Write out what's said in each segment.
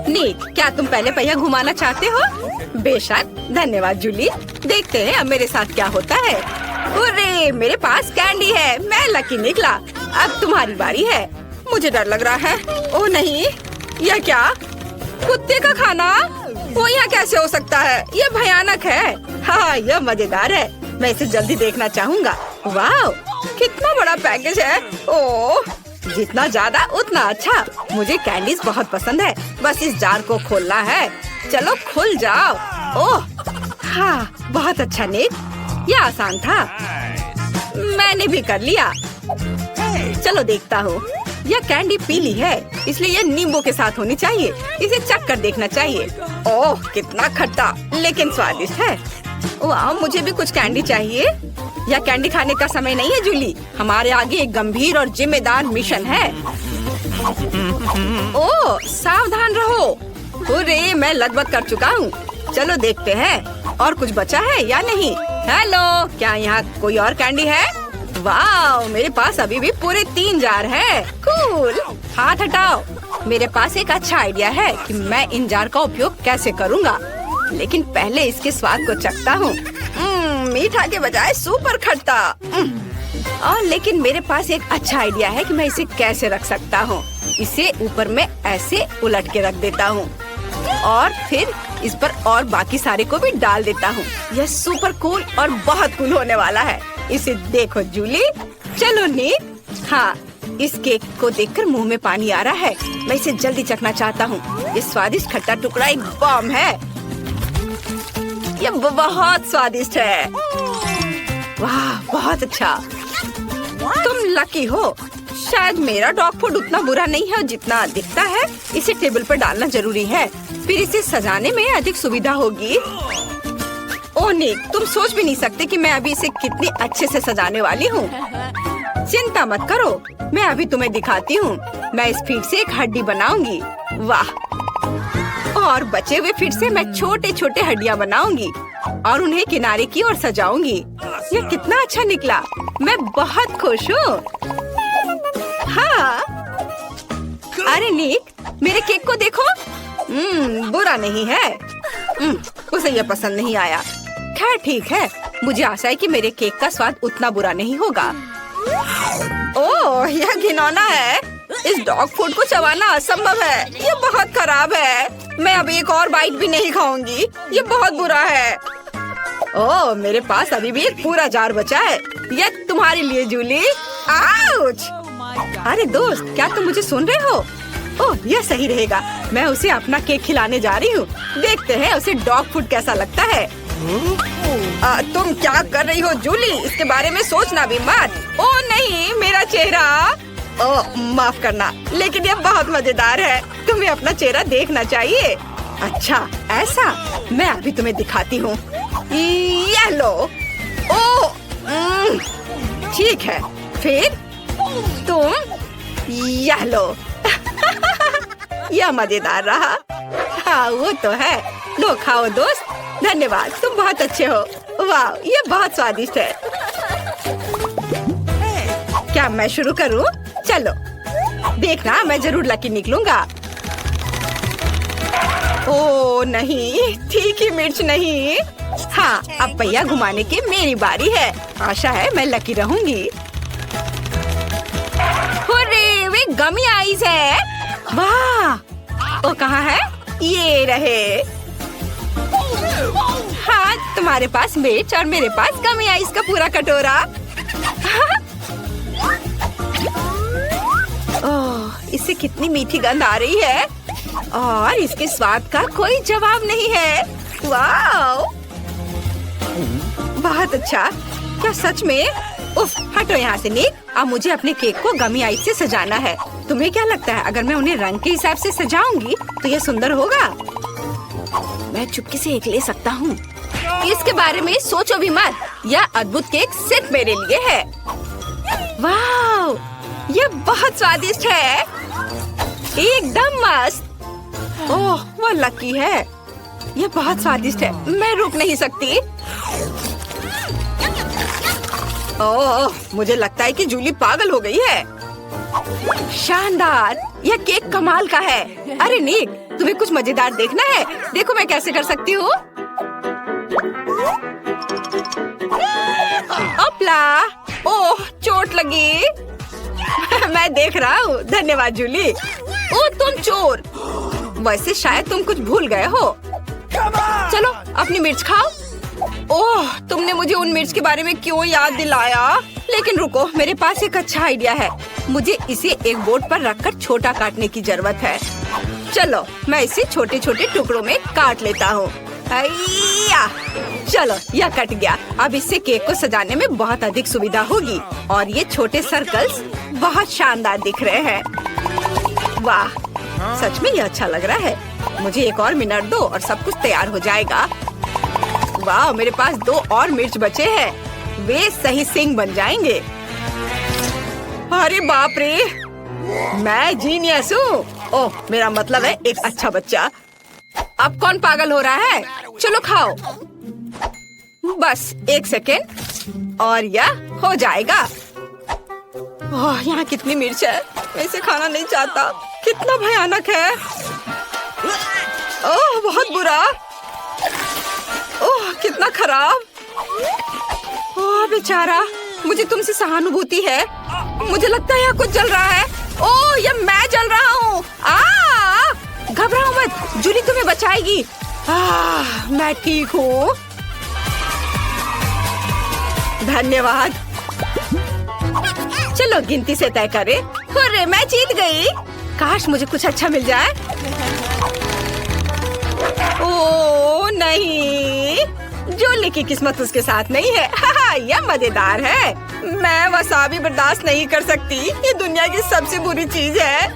नीक, क्या तुम पहले पहिया घुमाना चाहते हो? बेशक, धन्यवाद जूली। देखते हैं अब मेरे साथ क्या होता है। अरे मेरे पास कैंडी है, मैं लकी निकला। अब तुम्हारी बारी है। मुझे डर लग रहा है। ओह नहीं, यह क्या? कुत्ते का खाना? वो यहाँ कैसे हो सकता है? यह भयानक है। हाँ, यह मजेदार है। मैं इसे जल्दी देखना चाहूँगा। वाह, कितना बड़ा पैकेज है। ओह, जितना ज्यादा उतना अच्छा। मुझे कैंडीज बहुत पसंद है। बस इस जार को खोलना है। चलो खुल जाओ। ओह हाँ, बहुत अच्छा निक, यह आसान था। मैंने भी कर लिया। चलो देखता हूँ। यह कैंडी पीली है, इसलिए यह नींबू के साथ होनी चाहिए। इसे चख कर देखना चाहिए। ओह कितना खट्टा, लेकिन स्वादिष्ट है। वाह, मुझे भी कुछ कैंडी चाहिए। यह कैंडी खाने का समय नहीं है जूली। हमारे आगे एक गंभीर और जिम्मेदार मिशन है। ओह सावधान रहो। अरे मैं लगभग कर चुका हूँ। चलो देखते हैं और कुछ बचा है या नहीं। हेलो, क्या यहाँ कोई और कैंडी है? वाह, मेरे पास अभी भी पूरे 3 जार है। कूल। हाथ हटाओ। मेरे पास एक अच्छा आइडिया है कि मैं इन जार का उपयोग कैसे करूँगा। लेकिन पहले इसके स्वाद को चखता हूँ। मीठा के बजाय सुपर खट्टा। और लेकिन मेरे पास एक अच्छा आइडिया है कि मैं इसे कैसे रख सकता हूँ। इसे ऊपर में ऐसे उलट के रख देता हूँ और फिर इस पर और बाकी सारे को भी डाल देता हूँ। यह सुपर कूल और बहुत कूल होने वाला है। इसे देखो जूली। चलो नीक। हाँ, इस केक को देखकर मुंह में पानी आ रहा है। मैं इसे जल्दी चखना चाहता हूँ। ये स्वादिष्ट खट्टा टुकड़ा एक बम है। ये बहुत स्वादिष्ट है। वाह, बहुत अच्छा। तुम लकी हो। शायद मेरा डॉग फूड उतना बुरा नहीं है जितना दिखता है। इसे टेबल पर डालना जरूरी है, फिर इसे सजाने में अधिक सुविधा होगी। ओह निक, तुम सोच भी नहीं सकते कि मैं अभी इसे कितनी अच्छे से सजाने वाली हूँ। चिंता मत करो, मैं अभी तुम्हें दिखाती हूँ। मैं इस फीड से एक हड्डी बनाऊंगी। वाह, और बचे हुए फीड से मैं छोटे छोटे हड्डियाँ बनाऊंगी और उन्हें किनारे की ओर सजाऊंगी। ये कितना अच्छा निकला। मैं बहुत खुश हूँ। हाँ, अरे निक, मेरे केक को देखो। बुरा नहीं है। उसे यह पसंद नहीं आया। खैर ठीक है, मुझे आशा है कि मेरे केक का स्वाद उतना बुरा नहीं होगा। ओह, यह घिनौना है। इस डॉग फूड को चबाना असंभव है। ये बहुत खराब है। मैं अब एक और बाइट भी नहीं खाऊंगी। ये बहुत बुरा है। ओह, मेरे पास अभी भी एक पूरा जार बचा है। यह तुम्हारे लिए जूली। आउच! अरे दोस्त, क्या तुम मुझे सुन रहे हो? ओह, यह सही रहेगा। मैं उसे अपना केक खिलाने जा रही हूँ। देखते हैं उसे डॉग फूड कैसा लगता है। तुम क्या कर रही हो जूली? इसके बारे में सोचना भी मत। ओह नहीं, मेरा चेहरा। ओह माफ करना, लेकिन यह बहुत मजेदार है। तुम्हें अपना चेहरा देखना चाहिए। अच्छा ऐसा, मैं अभी तुम्हें दिखाती हूँ। ये लो। ओह ठीक है, फिर तुम यह लो। यह मजेदार रहा। हाँ वो तो है। लो खाओ दोस्त। धन्यवाद, तुम बहुत अच्छे हो। वाह, ये बहुत स्वादिष्ट है। क्या मैं शुरू करूं? चलो देखना, मैं जरूर लकी निकलूंगा। ओह नहीं, तीखी मिर्च नहीं। हाँ, अब पहिया घुमाने की मेरी बारी है। आशा है मैं लकी रहूंगी। हुर्रे, वे गमी आइस है। वाह, वो कहाँ है? ये रहे। हाँ, तुम्हारे पास मिर्च और मेरे पास गमी आइस का पूरा कटोरा। ओह, इससे कितनी मीठी गंध आ रही है और इसके स्वाद का कोई जवाब नहीं है। वाह, बहुत अच्छा। क्या सच में? उफ, हटो यहाँ से निक। अब मुझे अपने केक को गमी आइस से सजाना है। तुम्हें क्या लगता है, अगर मैं उन्हें रंग के हिसाब से सजाऊंगी तो यह सुंदर होगा? मैं चुपके से एक ले सकता हूँ। इसके बारे में सोचो भी मत। यह अद्भुत केक सिर्फ मेरे लिए है। वाह, यह बहुत स्वादिष्ट है। एकदम मस्त। ओह, वो लकी है। यह बहुत स्वादिष्ट है। मैं रुक नहीं सकती। ओह, मुझे लगता है कि जूली पागल हो गई है। शानदार, यह केक कमाल का है। अरे निक, तुम्हें कुछ मजेदार देखना है? देखो मैं कैसे कर सकती हूँ। अपला, ओह चोट लगी। मैं देख रहा हूँ। धन्यवाद जूली। ओह तुम चोर। वैसे शायद तुम कुछ भूल गए हो। चलो अपनी मिर्च खाओ। ओह तुमने मुझे उन मिर्च के बारे में क्यों याद दिलाया? लेकिन रुको, मेरे पास एक अच्छा आइडिया है। मुझे इसे एक बोर्ड पर रखकर छोटा काटने की जरूरत है। चलो मैं इसे छोटे छोटे टुकड़ों में काट लेता हूँ। चलो यह कट गया। अब इससे केक को सजाने में बहुत अधिक सुविधा होगी। और ये छोटे सर्कल्स बहुत शानदार दिख रहे हैं। वाह, सच में ये अच्छा लग रहा है। मुझे एक और मिनट दो और सब कुछ तैयार हो जाएगा। वाह, मेरे पास 2 और मिर्च बचे हैं। वे सही सिंग बन जाएंगे। अरे बाप रे, मैं जीनियस हूँ। ओह मेरा मतलब है एक अच्छा बच्चा। अब कौन पागल हो रहा है? चलो खाओ। बस 1 सेकेंड और यह हो जाएगा। ओह यहाँ कितनी मिर्च है। मैं इसे खाना नहीं चाहता। कितना भयानक है। ओह बहुत बुरा। ओह कितना खराब। ओह बेचारा, मुझे तुमसे सहानुभूति है। मुझे लगता है यहाँ कुछ जल रहा है। ओह ये मैं जल रहा हूँ। घबराओ मत, जूली तुम्हें बचाएगी। मैं ठीक हूँ। धन्यवाद। चलो गिनती से तय करें। अरे मैं जीत गई। काश मुझे कुछ अच्छा मिल जाए। ओह नहीं, जूली की किस्मत उसके साथ नहीं है। यह मजेदार है। मैं वसाबी बर्दाश्त नहीं कर सकती। ये दुनिया की सबसे बुरी चीज है।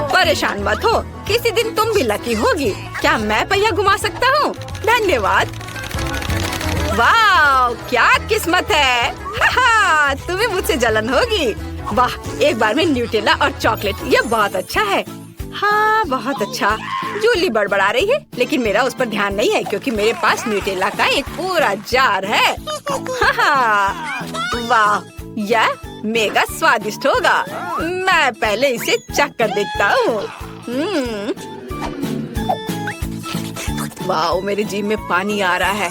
परेशान मत हो, किसी दिन तुम भी लकी होगी। क्या मैं पहिया घुमा सकता हूँ? धन्यवाद। वाह क्या किस्मत है। तुम्हें मुझसे जलन होगी। वाह, एक बार में न्यूटेला और चॉकलेट, ये बहुत अच्छा है। हाँ बहुत अच्छा। जूली बड़बड़ा रही है, लेकिन मेरा उस पर ध्यान नहीं है क्योंकि मेरे पास न्यूटेला का एक पूरा जार है। वाह, यह मेगा स्वादिष्ट होगा। मैं पहले इसे चख कर देखता हूँ। वाह, मेरे जीभ में पानी आ रहा है।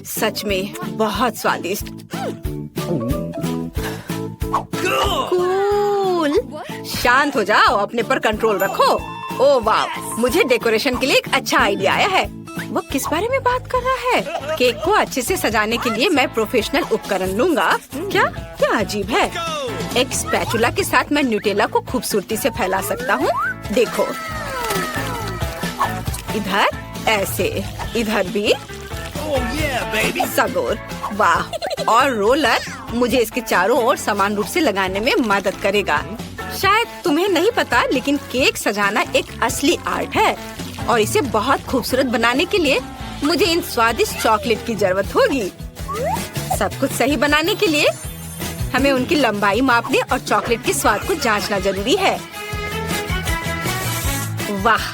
सच में बहुत स्वादिष्ट। कूल। शांत हो जाओ, अपने पर कंट्रोल रखो। ओह वाह, मुझे डेकोरेशन के लिए एक अच्छा आइडिया आया है। वो किस बारे में बात कर रहा है? केक को अच्छे से सजाने के लिए मैं प्रोफेशनल उपकरण लूंगा। क्या क्या अजीब है। एक स्पैचुला के साथ मैं न्यूटेला को खूबसूरती से फैला सकता हूँ। देखो, इधर ऐसे, इधर भी सगोर। वाह, और रोलर मुझे इसके चारों ओर समान रूप से लगाने में मदद करेगा। शायद तुम्हें नहीं पता, लेकिन केक सजाना एक असली आर्ट है और इसे बहुत खूबसूरत बनाने के लिए मुझे इन स्वादिष्ट चॉकलेट की जरूरत होगी। सब कुछ सही बनाने के लिए हमें उनकी लंबाई मापने और चॉकलेट के स्वाद को जांचना जरूरी है। वाह,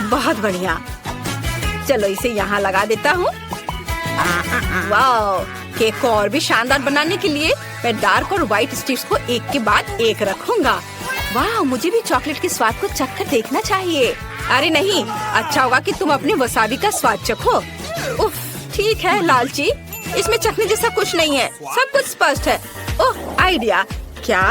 बहुत बढ़िया। चलो इसे यहाँ लगा देता हूँ। वाह, केक को और भी शानदार बनाने के लिए मैं डार्क और व्हाइट स्टिक्स को एक के बाद एक रखूंगा। वाह, मुझे भी चॉकलेट के स्वाद को चखकर देखना चाहिए। अरे नहीं, अच्छा होगा कि तुम अपने वसाबी का स्वाद चखो। उफ, ठीक है लालची, इसमें चखने जैसा कुछ नहीं है। सब कुछ स्पष्ट है। ओह आइडिया। क्या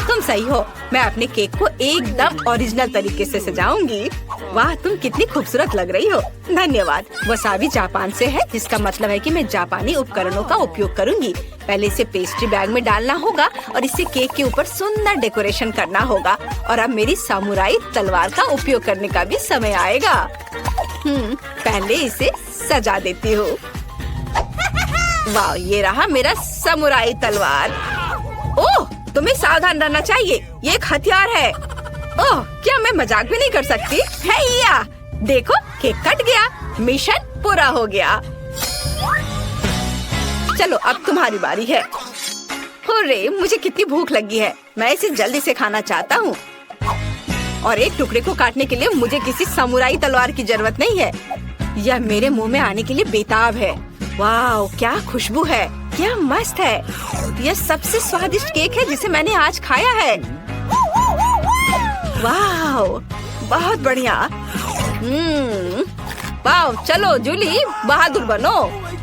तुम सही हो। मैं अपने केक को एकदम ओरिजिनल तरीके से सजाऊंगी। वाह, तुम कितनी खूबसूरत लग रही हो। धन्यवाद। वसाबी जापान से है, जिसका मतलब है कि मैं जापानी उपकरणों का उपयोग करूंगी। पहले इसे पेस्ट्री बैग में डालना होगा और इसे केक के ऊपर सुंदर डेकोरेशन करना होगा। और अब मेरी सामुराई तलवार का उपयोग करने का भी समय आएगा। पहले इसे सजा देती हूँ। वाह, ये रहा मेरा सामुराई तलवार। ओह, तुम्हें सावधान रहना चाहिए, ये एक हथियार है। ओह, क्या मैं मजाक भी नहीं कर सकती? हैया, देखो केक कट गया। मिशन पूरा हो गया। चलो अब तुम्हारी बारी है। हुर्रे, मुझे कितनी भूख लगी है। मैं इसे जल्दी से खाना चाहता हूँ। और एक टुकड़े को काटने के लिए मुझे किसी सामुराई तलवार की जरूरत नहीं है। यह मेरे मुंह में आने के लिए बेताब है। वाह, क्या खुशबू है, क्या मस्त है। यह सबसे स्वादिष्ट केक है जिसे मैंने आज खाया है। वाह, बहुत बढ़िया। वाह, चलो जूली बहादुर बनो।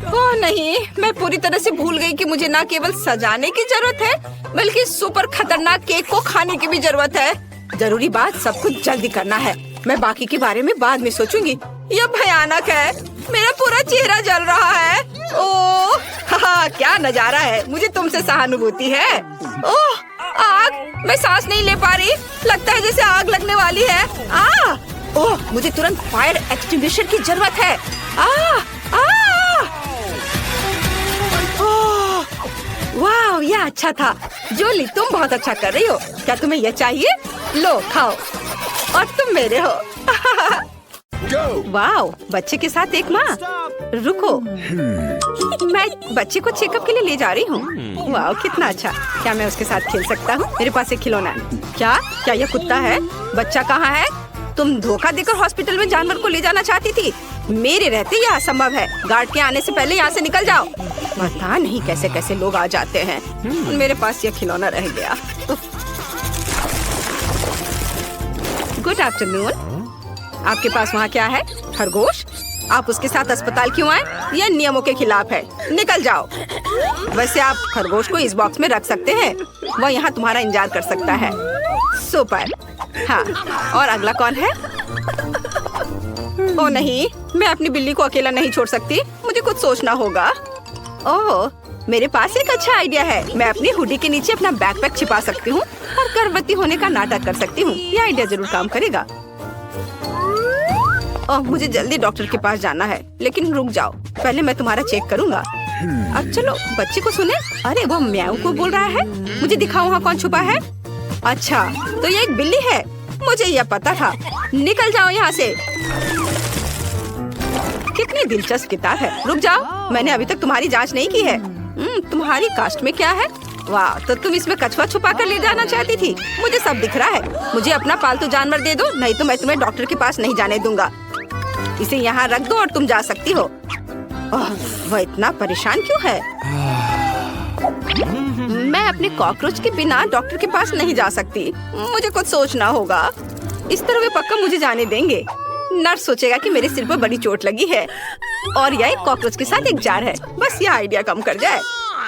ओह नहीं, मैं पूरी तरह से भूल गई कि मुझे न केवल सजाने की जरूरत है बल्कि सुपर खतरनाक केक को खाने की भी जरूरत है। जरूरी बात सब कुछ जल्दी करना है। मैं बाकी के बारे में बाद में सोचूंगी। यह भयानक है, मेरा पूरा चेहरा जल रहा है। ओह क्या नजारा है, मुझे तुमसे सहानुभूति है। ओह आग, मैं सांस नहीं ले पा रही, लगता है जैसे आग लगने वाली है। ओह मुझे तुरंत फायर एक्सटिंग्विशर की जरूरत है। वाह यह अच्छा था। जूली तुम बहुत अच्छा कर रही हो। क्या तुम्हें यह चाहिए? लो खाओ, और तुम मेरे हो। वाह, बच्चे के साथ एक माँ। रुको, मैं बच्चे को चेकअप के लिए ले जा रही हूँ। वाह कितना अच्छा। क्या मैं उसके साथ खेल सकता हूँ? मेरे पास एक खिलौना है। क्या यह कुत्ता है? बच्चा कहाँ है? तुम धोखा देकर हॉस्पिटल में जानवर को ले जाना चाहती थी। मेरे रहते यह असंभव है। गार्ड के आने से पहले यहाँ से निकल जाओ। पता नहीं कैसे कैसे लोग आ जाते हैं। मेरे पास यह खिलौना रह गया। Good afternoon. आपके पास वहाँ क्या है? खरगोश? आप उसके साथ अस्पताल क्यों आए? यह नियमों के खिलाफ है। निकल जाओ। वैसे आप खरगोश को इस बॉक्स में रख सकते हैं, वह यहाँ तुम्हारा इंतजार कर सकता है। सुपर। हाँ, और अगला कौन है? ओ नहीं, मैं अपनी बिल्ली को अकेला नहीं छोड़ सकती, मुझे कुछ सोचना होगा। ओह, मेरे पास एक अच्छा आइडिया है। मैं अपनी हुडी के नीचे अपना बैकपैक छिपा सकती हूँ और गर्भवती होने का नाटक कर सकती हूँ। यह आइडिया जरूर काम करेगा। ओह, मुझे जल्दी डॉक्टर के पास जाना है, लेकिन रुक जाओ, पहले मैं तुम्हारा चेक करूँगा। अब चलो बच्चे को सुने। अरे वो म्याऊ को बोल रहा है। मुझे दिखाओ वहाँ कौन छुपा है। अच्छा, तो ये एक बिल्ली है, मुझे यह पता था। निकल जाओ यहाँ से। कितनी दिलचस्प किताब है। रुक जाओ, मैंने अभी तक तुम्हारी जांच नहीं की है। तुम्हारी कास्ट में क्या है? वाह, तो तुम इसमें कछुआ छुपा कर ले जाना चाहती थी। मुझे सब दिख रहा है। मुझे अपना पालतू जानवर दे दो, नहीं तो मैं तुम्हें डॉक्टर के पास नहीं जाने दूंगा। इसे यहाँ रख दो और तुम जा सकती हो। वह इतना परेशान क्यों है? मैं अपने कॉकरोच के बिना डॉक्टर के पास नहीं जा सकती। मुझे कुछ सोचना होगा। इस तरह वे पक्का मुझे जाने देंगे। नर्स सोचेगा कि मेरे सिर पर बड़ी चोट लगी है और यह एक कॉकरोच के साथ एक जार है। बस यह आइडिया कम कर जाए।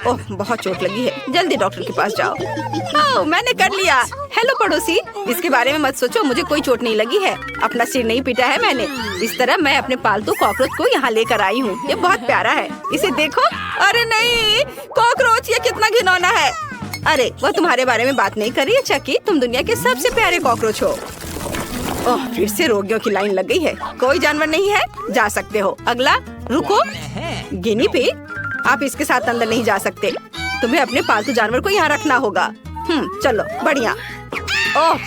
ओह, बहुत चोट लगी है, जल्दी डॉक्टर के पास जाओ। ओह, मैंने कर लिया। हेलो पड़ोसी, इसके बारे में मत सोचो, मुझे कोई चोट नहीं लगी है। अपना सिर नहीं पीटा है मैंने। इस तरह मैं अपने पालतू कॉकरोच को यहाँ लेकर आई हूँ। ये बहुत प्यारा है, इसे देखो। अरे नहीं, कॉकरोच, ये कितना घिनौना है। अरे वह तुम्हारे बारे में बात नहीं कर रही है चकी, तुम दुनिया के सबसे प्यारे कॉकरोच हो। ओह, फिर से रोगियों की लाइन लग गई है। कोई जानवर नहीं है, जा सकते हो। अगला। रुको, गिनी पिग, आप इसके साथ अंदर नहीं जा सकते। तुम्हें अपने पालतू जानवर को यहाँ रखना होगा। चलो, बढ़िया। ओह,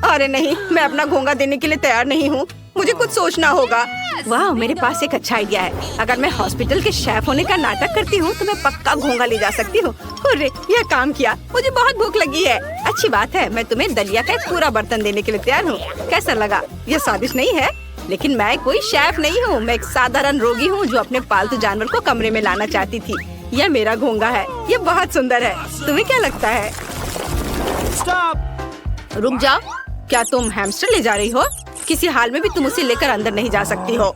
अरे नहीं, मैं अपना घोंगा देने के लिए तैयार नहीं हूँ। मुझे कुछ सोचना होगा। वाह, मेरे पास एक अच्छा आइडिया है। अगर मैं हॉस्पिटल के शेफ होने का नाटक करती हूँ तो मैं पक्का घोंगा ले जा सकती हूँ। अरे यह काम किया। मुझे बहुत भूख लगी है। अच्छी बात है, मैं तुम्हें दलिया का एक पूरा बर्तन देने के लिए तैयार हूँ। कैसा लगा? यह स्वादिष्ट नहीं है, लेकिन मैं कोई शेफ नहीं हूँ। मैं एक साधारण रोगी हूँ जो अपने पालतू जानवर को कमरे में लाना चाहती थी। यह मेरा घोंगा है, यह बहुत सुंदर है। तुम्हें क्या लगता है? रुक जाओ, क्या तुम हैमस्टर ले जा रही हो? किसी हाल में भी तुम उसे लेकर अंदर नहीं जा सकती हो।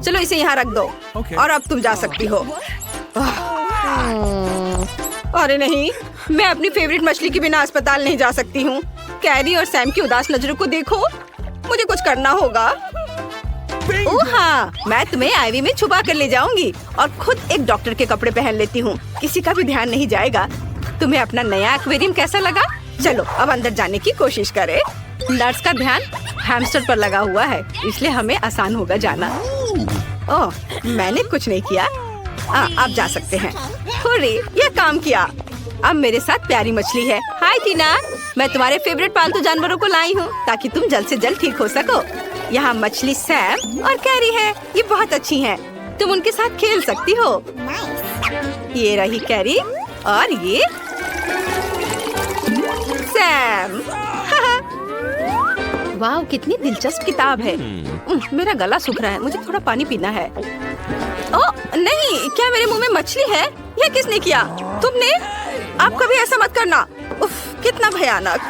चलो इसे यहाँ रख दो। और अब तुम जा सकती हो। अरे नहीं, मैं अपनी फेवरेट मछली के बिना अस्पताल नहीं जा सकती हूँ। कैरी और सैम की उदास नजरों को देखो, मुझे कुछ करना होगा। ओह हाँ, मैं तुम्हें आईवी में छुपा कर ले जाऊंगी और खुद एक डॉक्टर के कपड़े पहन लेती हूँ। किसी का भी ध्यान नहीं जाएगा। तुम्हें अपना नया एक्वेरियम कैसा लगा? चलो अब अंदर जाने की कोशिश करें। नर्स का ध्यान हैमस्टर पर लगा हुआ है, इसलिए हमें आसान होगा जाना। ओह, मैंने कुछ नहीं किया। आप जा सकते हैं। हुर्रे, यह काम किया। अब मेरे साथ प्यारी मछली है। हाय टीना, मैं तुम्हारे फेवरेट पालतू जानवरों को लाई हूँ ताकि तुम जल्द से जल्द ठीक हो सको। यहाँ मछली सैम और कैरी है, ये बहुत अच्छी हैं। तुम उनके साथ खेल सकती हो। ये रही कैरी और ये सैम। वाह, कितनी दिलचस्प किताब है। मेरा गला सूख रहा है, मुझे थोड़ा पानी पीना है। ओह नहीं, क्या मेरे मुंह में मछली है? यह किसने किया? तुमने? आप कभी ऐसा मत करना। उफ, कितना भयानक।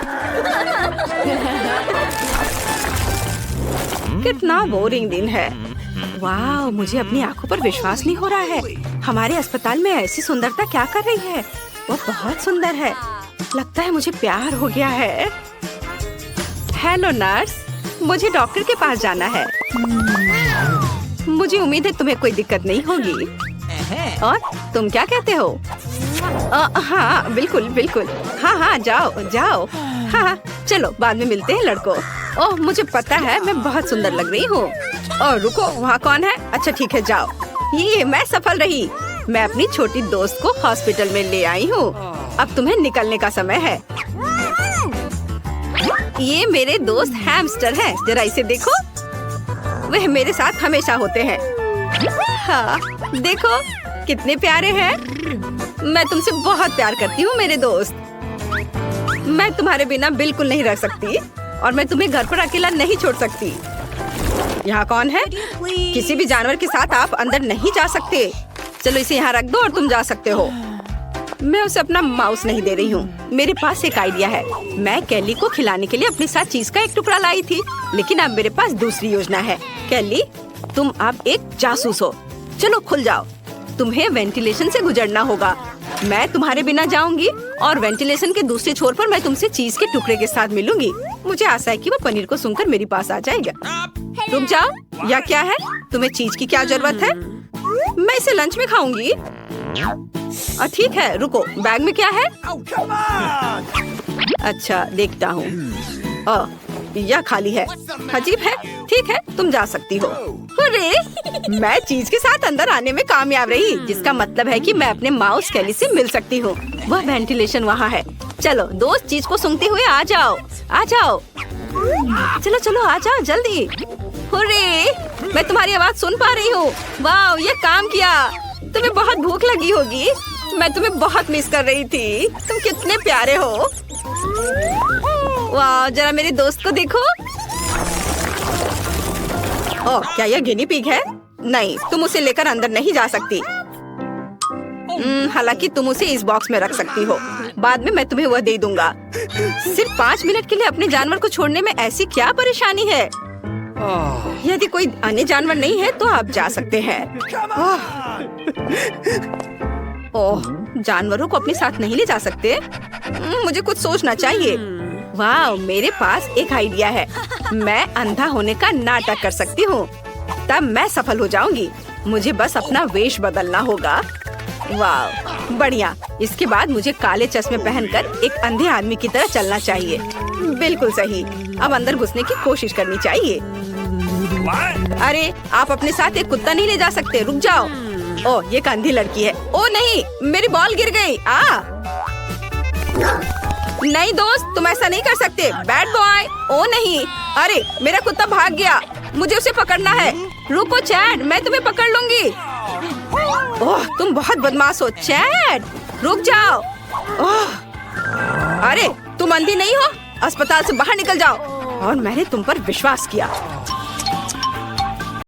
कितना बोरिंग दिन है। वाह, मुझे अपनी आंखों पर विश्वास नहीं हो रहा है। हमारे अस्पताल में ऐसी सुंदरता क्या कर रही है? वो बहुत सुंदर है। लगता है मुझे प्यार हो गया है। हेलो नर्स, मुझे डॉक्टर के पास जाना है। मुझे उम्मीद है तुम्हें कोई दिक्कत नहीं होगी। और तुम क्या कहते हो? हाँ बिल्कुल बिल्कुल। हाँ, जाओ जाओ। हाँ, चलो बाद में मिलते हैं लड़कों। ओह, मुझे पता है मैं बहुत सुंदर लग रही हूँ। और रुको, वहाँ कौन है? अच्छा ठीक है, जाओ। ये मैं सफल रही। मैं अपनी छोटी दोस्त को हॉस्पिटल में ले आई हूँ। अब तुम्हें निकलने का समय है। ये मेरे दोस्त हैमस्टर हैं। जरा इसे देखो, वह मेरे साथ हमेशा होते हैं। हाँ, देखो कितने प्यारे हैं। मैं तुमसे बहुत प्यार करती हूँ मेरे दोस्त। मैं तुम्हारे बिना बिल्कुल नहीं रह सकती और मैं तुम्हें घर पर अकेला नहीं छोड़ सकती। यहाँ कौन है? किसी भी जानवर के साथ आप अंदर नहीं जा सकते। चलो इसे यहाँ रख दो और तुम जा सकते हो। मैं उसे अपना माउस नहीं दे रही हूँ। मेरे पास एक आइडिया है। मैं कैली को खिलाने के लिए अपने साथ चीज का एक टुकड़ा लाई थी, लेकिन अब मेरे पास दूसरी योजना है। कैली, तुम अब एक जासूस हो। चलो खुल जाओ। तुम्हें वेंटिलेशन से गुजरना होगा। मैं तुम्हारे बिना जाऊंगी और वेंटिलेशन के दूसरे छोर पर मैं तुमसे चीज के टुकड़े के साथ मिलूंगी। मुझे आशा है कि वो पनीर को सुनकर मेरे पास आ जाएगा। रुक जाओ, या क्या है? तुम्हें चीज की क्या जरूरत है? मैं इसे लंच में खाऊंगी। ठीक है, रुको, बैग में क्या है? अच्छा, देखता हूँ। यह खाली है। अजीब है। ठीक है, तुम जा सकती हो। अरे, मैं चीज के साथ अंदर आने में कामयाब रही, जिसका मतलब है कि मैं अपने माउस कैली से मिल सकती हूँ। वह वेंटिलेशन वहाँ है। चलो दोस्त, चीज को सूंघते हुए आ जाओ, आ जाओ। चलो चलो, आ जाओ जल्दी। अरे, मैं तुम्हारी आवाज सुन पा रही हूँ। वाह, ये काम किया। तुम्हें बहुत भूख लगी होगी। मैं तुम्हें बहुत मिस कर रही थी। तुम कितने प्यारे हो। वाह, जरा मेरे दोस्त को देखो। ओह, क्या यह गिनी पिग है? नहीं, तुम उसे लेकर अंदर नहीं जा सकती। हालांकि तुम उसे इस बॉक्स में रख सकती हो। बाद में मैं तुम्हें वह दे दूंगा। सिर्फ 5 मिनट के लिए अपने जानवर को छोड़ने में ऐसी क्या परेशानी है? यदि कोई अन्य जानवर नहीं है तो आप जा सकते हैं। ओह, जानवरों को अपने साथ नहीं ले जा सकते? मुझे कुछ सोचना चाहिए। वाह, मेरे पास एक आइडिया है। मैं अंधा होने का नाटक कर सकती हूँ, तब मैं सफल हो जाऊंगी। मुझे बस अपना वेश बदलना होगा। वाह, बढ़िया। इसके बाद मुझे काले चश्मे पहनकर एक अंधे आदमी की तरह चलना चाहिए। बिल्कुल सही। अब अंदर घुसने की कोशिश करनी चाहिए। अरे, आप अपने साथ एक कुत्ता नहीं ले जा सकते। रुक जाओ। ओह, ये एक अंधी लड़की है। ओह नहीं, मेरी बॉल गिर गई। नहीं दोस्त, तुम ऐसा नहीं कर सकते। Bad boy. ओह नहीं, अरे मेरा कुत्ता भाग गया। मुझे उसे पकड़ना है। रुको चैट, मैं तुम्हें पकड़ लूंगी। ओह, तुम बहुत बदमाश हो। चैट, रुक जाओ। ओह, अरे तुम अंधी नहीं हो? अस्पताल से बाहर निकल जाओ। और मैंने तुम पर विश्वास किया।